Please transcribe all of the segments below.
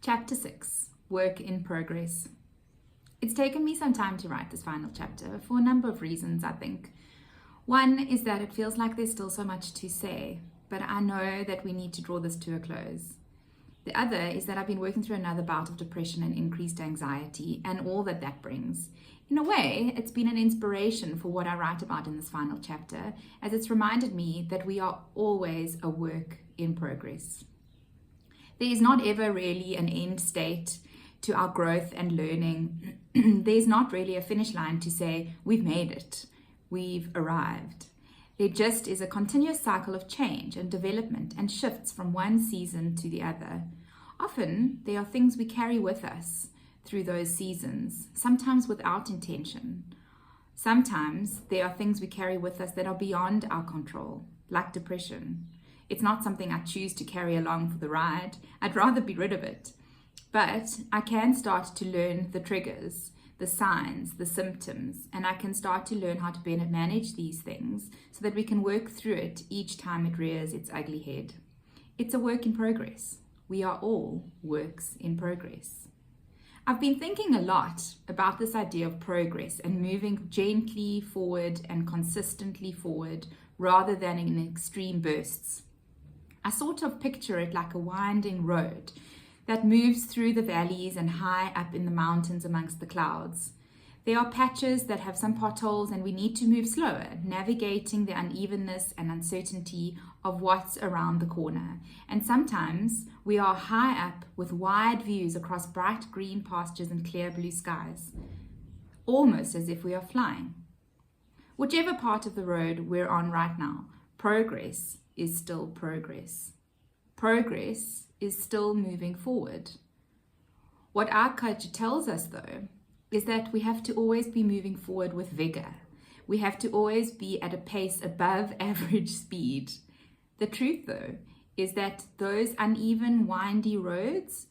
Chapter 6, Work in Progress. It's taken me some time to write this final chapter for a number of reasons, I think. One is that it feels like there's still so much to say, but I know that we need to draw this to a close. The other is that I've been working through another bout of depression and increased anxiety and all that that brings. In a way, it's been an inspiration for what I write about in this final chapter, as it's reminded me that we are always a work in progress. There is not ever really an end state to our growth and learning. There's not really a finish line to say, we've made it, we've arrived. There just is a continuous cycle of change and development and shifts from one season to the other. Often, there are things we carry with us through those seasons, sometimes without intention. Sometimes there are things we carry with us that are beyond our control, like depression. It's not something I choose to carry along for the ride. I'd rather be rid of it. But I can start to learn the triggers, the signs, the symptoms, and I can start to learn how to better manage these things so that we can work through it each time it rears its ugly head. It's a work in progress. We are all works in progress. I've been thinking a lot about this idea of progress and moving gently forward and consistently forward rather than in extreme bursts. I sort of picture it like a winding road that moves through the valleys and high up in the mountains amongst the clouds. There are patches that have some potholes and we need to move slower, navigating the unevenness and uncertainty of what's around the corner. And sometimes we are high up with wide views across bright green pastures and clear blue skies, almost as if we are flying. Whichever part of the road we're on right now, progress is still progress. Progress is still moving forward. What our culture tells us, though, is that we have to always be moving forward with vigor. We have to always be at a pace above average speed. The truth, though, is that those uneven, windy roads,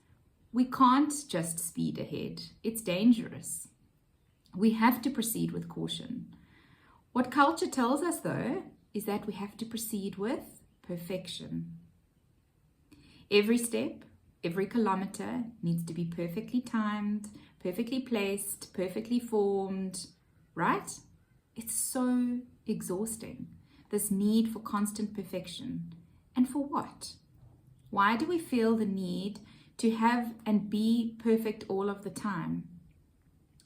we can't just speed ahead. It's dangerous. We have to proceed with caution. What culture tells us, though, is that we have to proceed with perfection. Every step, every kilometer needs to be perfectly timed, perfectly placed, perfectly formed, right? It's so exhausting, this need for constant perfection. And for what? Why do we feel the need to have and be perfect all of the time?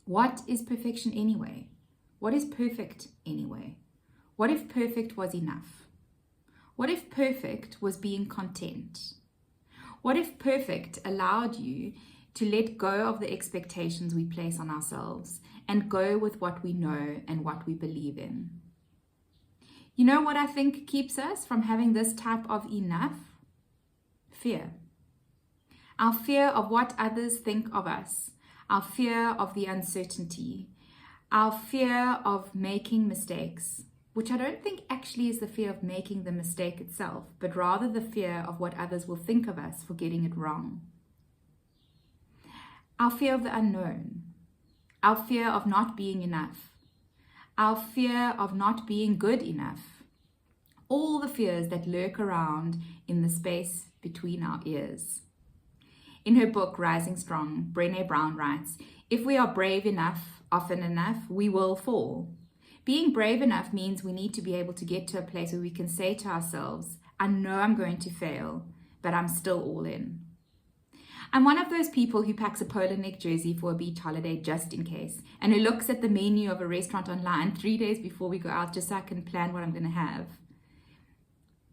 What is perfection anyway? What is perfect anyway? What if perfect was enough? What if perfect was being content? What if perfect allowed you to let go of the expectations we place on ourselves and go with what we know and what we believe in? You know what I think keeps us from having this type of enough? Fear. Our fear of what others think of us, our fear of the uncertainty, our fear of making mistakes, which I don't think actually is the fear of making the mistake itself, but rather the fear of what others will think of us for getting it wrong. Our fear of the unknown, our fear of not being enough, our fear of not being good enough, all the fears that lurk around in the space between our ears. In her book, Rising Strong, Brené Brown writes, "If we are brave enough, often enough, we will fall." Being brave enough means we need to be able to get to a place where we can say to ourselves, I know I'm going to fail, but I'm still all in. I'm one of those people who packs a polo neck jersey for a beach holiday just in case, and who looks at the menu of a restaurant online 3 days before we go out just so I can plan what I'm going to have.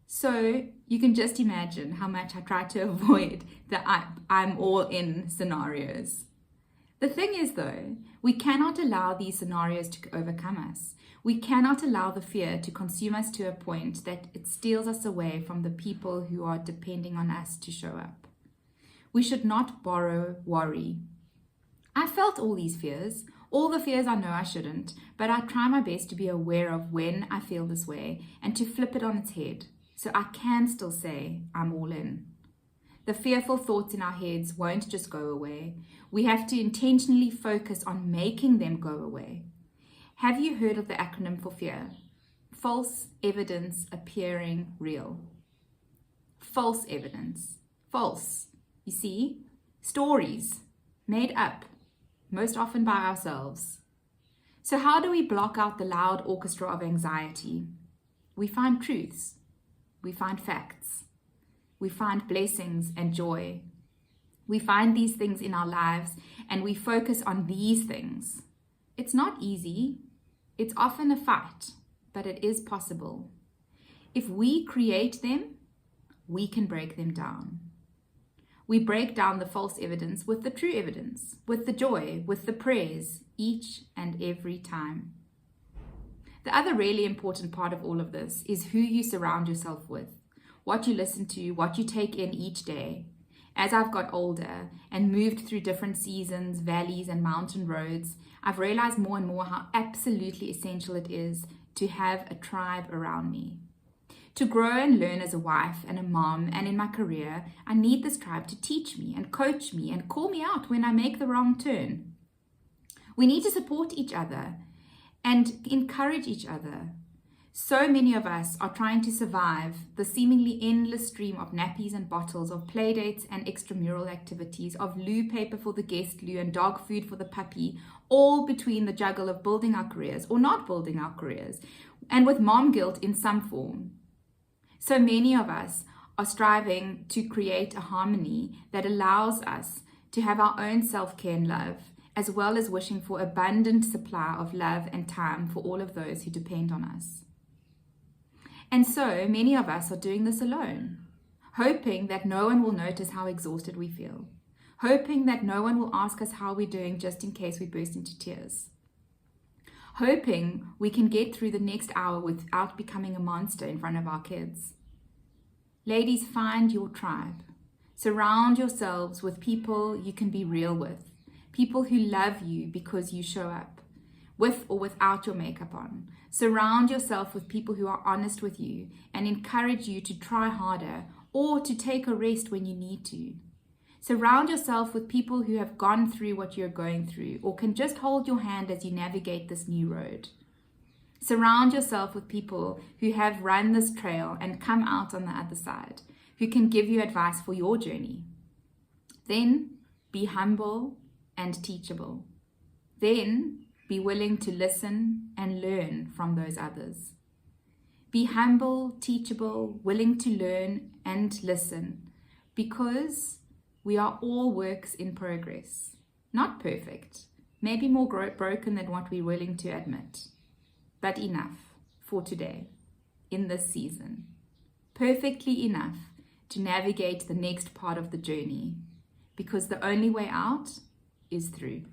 So you can just imagine how much I try to avoid the I'm all in scenarios. The thing is, though, we cannot allow these scenarios to overcome us. We cannot allow the fear to consume us to a point that it steals us away from the people who are depending on us to show up. We should not borrow worry. I felt all these fears, all the fears I know I shouldn't, but I try my best to be aware of when I feel this way and to flip it on its head so I can still say I'm all in. The fearful thoughts in our heads won't just go away. We have to intentionally focus on making them go away. Have you heard of the acronym for fear? False evidence appearing real. False evidence. False. You see? stories made up, most often by ourselves. So how do we block out the loud orchestra of anxiety? We find truths, we find facts, we find blessings and joy. We find these things in our lives and we focus on these things. It's not easy, it's often a fight, but it is possible. If we create them, we can break them down. We break down the false evidence with the true evidence, with the joy, with the prayers, each and every time. The other really important part of all of this is who you surround yourself with, what you listen to, what you take in each day. As I've got older and moved through different seasons, valleys, and mountain roads, I've realized more and more how absolutely essential it is to have a tribe around me. To grow and learn as a wife and a mom and in my career, I need this tribe to teach me and coach me and call me out when I make the wrong turn. We need to support each other and encourage each other. So many of us are trying to survive the seemingly endless stream of nappies and bottles, of play dates and extramural activities, of loo paper for the guest loo and dog food for the puppy, all between the juggle of building our careers or not building our careers, and with mom guilt in some form. So many of us are striving to create a harmony that allows us to have our own self-care and love, as well as wishing for abundant supply of love and time for all of those who depend on us. And so many of us are doing this alone, hoping that no one will notice how exhausted we feel, hoping that no one will ask us how we're doing just in case we burst into tears, hoping we can get through the next hour without becoming a monster in front of our kids. Ladies, find your tribe. Surround yourselves with people you can be real with, people who love you because you show up, with or without your makeup on. Surround yourself with people who are honest with you and encourage you to try harder or to take a rest when you need to. Surround yourself with people who have gone through what you're going through or can just hold your hand as you navigate this new road. Surround yourself with people who have run this trail and come out on the other side, who can give you advice for your journey. Then be humble and teachable. Then be willing to listen and learn from those others. Be humble, teachable, willing to learn and listen, because we are all works in progress. Not perfect, maybe more broken than what we're willing to admit, but enough for today, in this season. Perfectly enough to navigate the next part of the journey, because the only way out is through.